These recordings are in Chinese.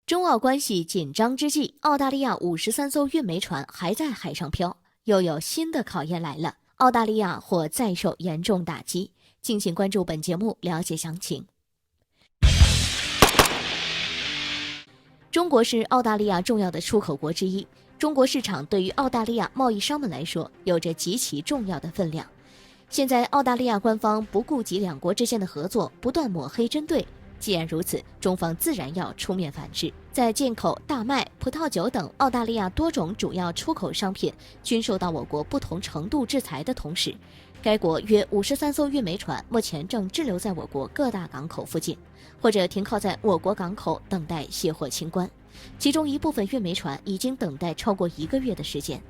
中澳关系紧张之际，澳大利亚53艘运煤船还在海上漂，又有新的考验来了。澳大利亚或再受严重打击。敬请关注本节目，了解详情。中国是澳大利亚重要的出口国之一，中国市场对于澳大利亚贸易商们来说有着极其重要的分量。现在澳大利亚官方不顾及两国之间的合作，不断抹黑针对。既然如此，中方自然要出面反制。在进口大麦、葡萄酒等澳大利亚多种主要出口商品均受到我国不同程度制裁的同时，该国约53艘运煤船目前正滞留在我国各大港口附近，或者停靠在我国港口等待卸货清关。其中一部分运煤船已经等待超过1个月的时间。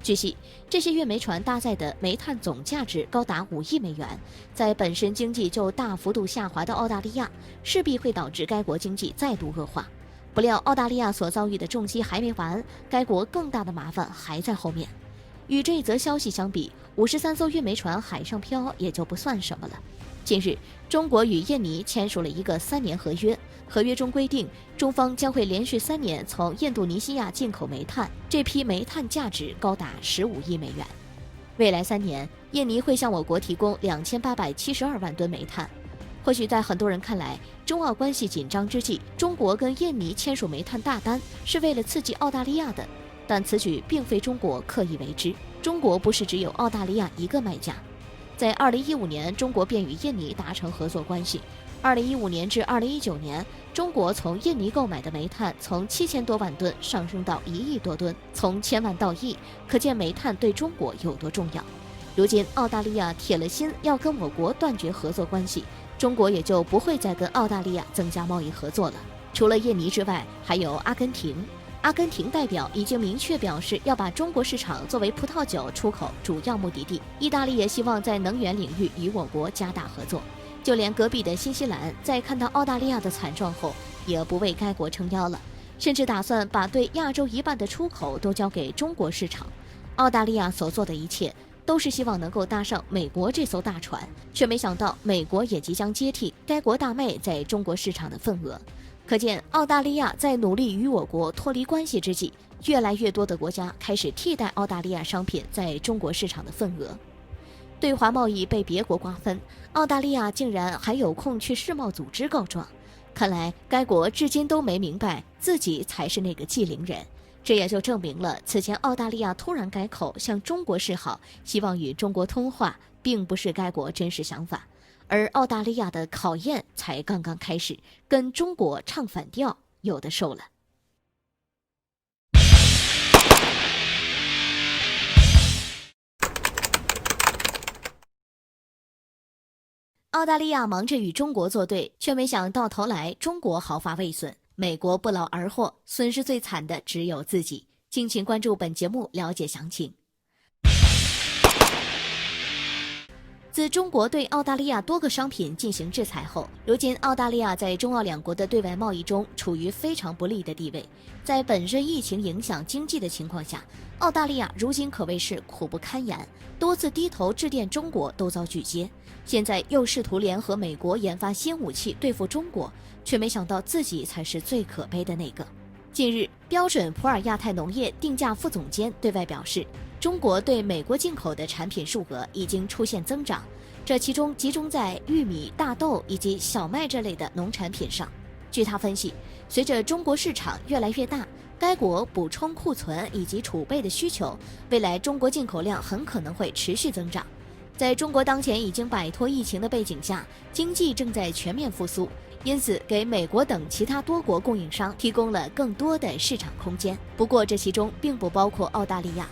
据悉，这些运煤船搭载的煤炭总价值高达5亿美元，在本身经济就大幅度下滑的澳大利亚，势必会导致该国经济再度恶化。不料，澳大利亚所遭遇的重击还没完，该国更大的麻烦还在后面。与这则消息相比，53艘运煤船海上漂也就不算什么了。近日，中国与印尼签署了一个3年合约，合约中规定，中方将会连续3年从印度尼西亚进口煤炭，这批煤炭价值高达15亿美元。未来3年，印尼会向我国提供2872万吨煤炭。或许在很多人看来，中澳关系紧张之际，中国跟印尼签署煤炭大单是为了刺激澳大利亚的，但此举并非中国刻意为之。中国不是只有澳大利亚一个卖家。在2015年，中国便与印尼达成合作关系。2015年至2019年，中国从印尼购买的煤炭从7000多万吨上升到1亿多吨，从千万到亿，可见煤炭对中国有多重要。如今，澳大利亚铁了心要跟我国断绝合作关系，中国也就不会再跟澳大利亚增加贸易合作了。除了印尼之外，还有阿根廷。阿根廷代表已经明确表示要把中国市场作为葡萄酒出口主要目的地。意大利也希望在能源领域与我国加大合作。就连隔壁的新西兰在看到澳大利亚的惨状后，也不为该国撑腰了，甚至打算把对亚洲一半的出口都交给中国市场。澳大利亚所做的一切都是希望能够搭上美国这艘大船，却没想到美国也即将接替该国大麦在中国市场的份额。可见，澳大利亚在努力与我国脱离关系之际，越来越多的国家开始替代澳大利亚商品在中国市场的份额。对华贸易被别国瓜分，澳大利亚竟然还有空去世贸组织告状，看来该国至今都没明白自己才是那个寄灵人。这也就证明了此前澳大利亚突然改口向中国示好，希望与中国通话，并不是该国真实想法。而澳大利亚的考验才刚刚开始，跟中国唱反调有的受了。澳大利亚忙着与中国作对，却没想到头来中国毫发未损，美国不劳而获，损失最惨的只有自己。敬请关注本节目，了解详情。自中国对澳大利亚多个商品进行制裁后，如今澳大利亚在中澳两国的对外贸易中处于非常不利的地位。在本身疫情影响经济的情况下，澳大利亚如今可谓是苦不堪言，多次低头致电中国都遭拒接，现在又试图联合美国研发新武器对付中国，却没想到自己才是最可悲的那个。近日，标准普尔亚太农业定价副总监对外表示，中国对美国进口的产品数额已经出现增长，这其中集中在玉米、大豆以及小麦这类的农产品上。据他分析，随着中国市场越来越大，该国补充库存以及储备的需求，未来中国进口量很可能会持续增长。在中国当前已经摆脱疫情的背景下，经济正在全面复苏，因此给美国等其他多国供应商提供了更多的市场空间。不过这其中并不包括澳大利亚。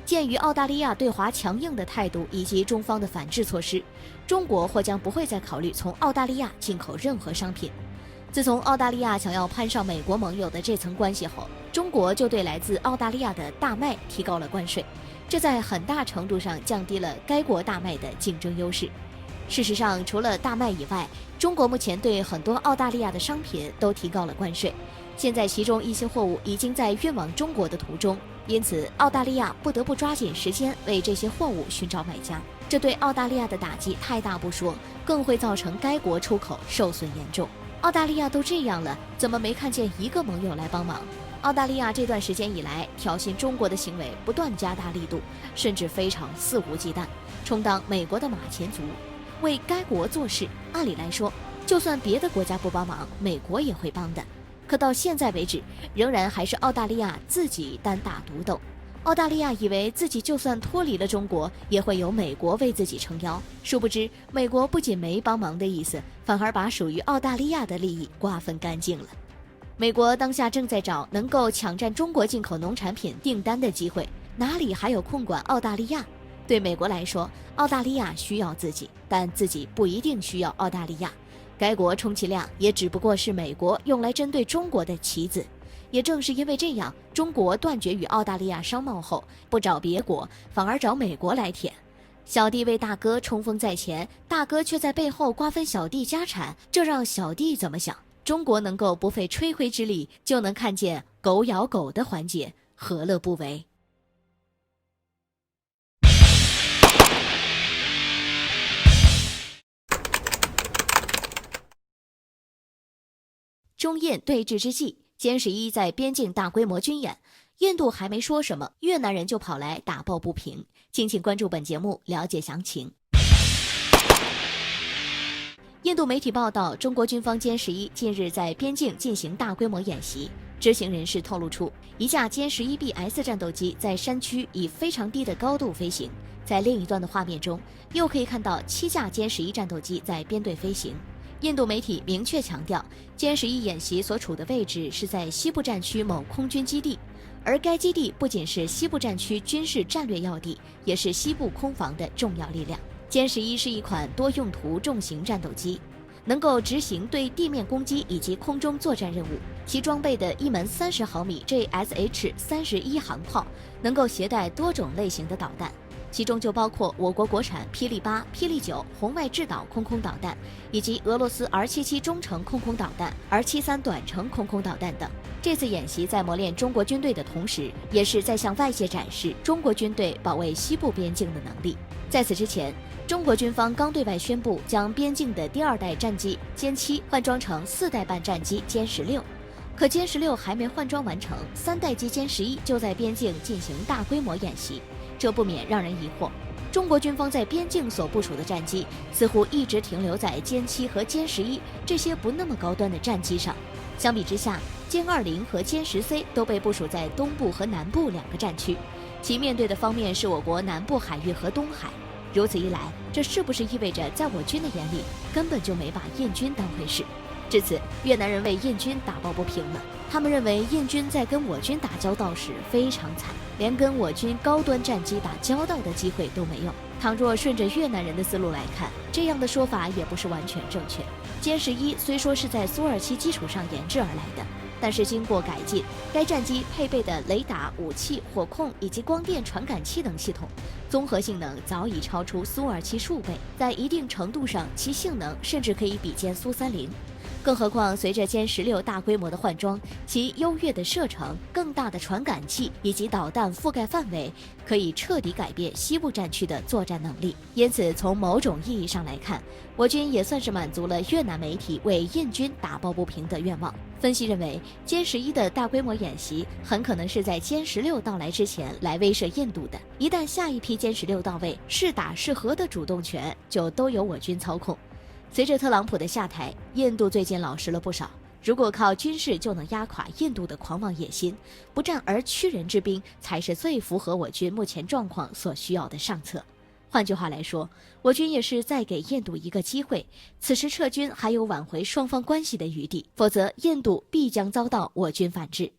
鉴于澳大利亚对华强硬的态度以及中方的反制措施，中国或将不会再考虑从澳大利亚进口任何商品。自从澳大利亚想要攀上美国盟友的这层关系后，中国就对来自澳大利亚的大麦提高了关税，这在很大程度上降低了该国大麦的竞争优势。事实上，除了大麦以外，中国目前对很多澳大利亚的商品都提高了关税，现在其中一些货物已经在运往中国的途中，因此澳大利亚不得不抓紧时间为这些货物寻找买家。这对澳大利亚的打击太大不说，更会造成该国出口受损严重。澳大利亚都这样了，怎么没看见一个盟友来帮忙？澳大利亚这段时间以来，挑衅中国的行为不断加大力度，甚至非常肆无忌惮，充当美国的马前卒，为该国做事。按理来说，就算别的国家不帮忙，美国也会帮的。可到现在为止，仍然还是澳大利亚自己单打独斗。澳大利亚以为自己就算脱离了中国，也会有美国为自己撑腰，殊不知美国不仅没帮忙的意思，反而把属于澳大利亚的利益瓜分干净了。美国当下正在找能够抢占中国进口农产品订单的机会，哪里还有空管澳大利亚？对美国来说，澳大利亚需要自己，但自己不一定需要澳大利亚。该国充其量也只不过是美国用来针对中国的棋子。也正是因为这样，中国断绝与澳大利亚商贸后，不找别国，反而找美国来舔。小弟为大哥冲锋在前，大哥却在背后瓜分小弟家产，这让小弟怎么想？中国能够不费吹灰之力就能看见狗咬狗的环节，何乐不为？中印对峙之际，歼11在边境大规模军演，印度还没说什么，越南人就跑来打抱不平。敬请关注本节目，了解详情。印度媒体报道，中国军方歼11近日在边境进行大规模演习。知情人士透露出，一架歼11BS 战斗机在山区以非常低的高度飞行，在另一端的画面中，又可以看到7架歼11战斗机在编队飞行。印度媒体明确强调，歼11演习所处的位置是在西部战区某空军基地，而该基地不仅是西部战区军事战略要地，也是西部空防的重要力量。歼11是一款多用途重型战斗机，能够执行对地面攻击以及空中作战任务。其装备的一门30毫米 JSH-31航炮，能够携带多种类型的导弹，其中就包括我国国产霹雳8、霹雳9红外制导空空导弹，以及俄罗斯 R77中程空空导弹、R73短程空空导弹等。这次演习在磨练中国军队的同时，也是在向外界展示中国军队保卫西部边境的能力。在此之前，中国军方刚对外宣布将边境的第2代战机歼7换装成4代半战机歼16，可歼16还没换装完成，3代机歼11就在边境进行大规模演习，这不免让人疑惑。中国军方在边境所部署的战机，似乎一直停留在歼7和歼11这些不那么高端的战机上。相比之下，歼20和歼10C 都被部署在东部和南部2个战区，其面对的方面是我国南部海域和东海。如此一来，这是不是意味着在我军的眼里根本就没把印军当回事？至此，越南人为印军打抱不平了。他们认为印军在跟我军打交道时非常惨，连跟我军高端战机打交道的机会都没有。倘若顺着越南人的思路来看，这样的说法也不是完全正确。歼11虽说是在苏27基础上研制而来的，但是经过改进，该战机配备的雷达、武器、火控以及光电传感器等系统，综合性能早已超出苏27数倍，在一定程度上，其性能甚至可以比肩苏30。更何况，随着歼16大规模的换装，其优越的射程、更大的传感器以及导弹覆盖范围，可以彻底改变西部战区的作战能力。因此，从某种意义上来看，我军也算是满足了越南媒体为印军打抱不平的愿望。分析认为，歼11的大规模演习很可能是在歼16到来之前来威慑印度的。一旦下一批歼16到位，是打是和的主动权就都由我军操控。随着特朗普的下台，印度最近老实了不少。如果靠军事就能压垮印度的狂妄野心，不战而屈人之兵才是最符合我军目前状况所需要的上策。换句话来说，我军也是再给印度一个机会，此时撤军还有挽回双方关系的余地，否则印度必将遭到我军反制。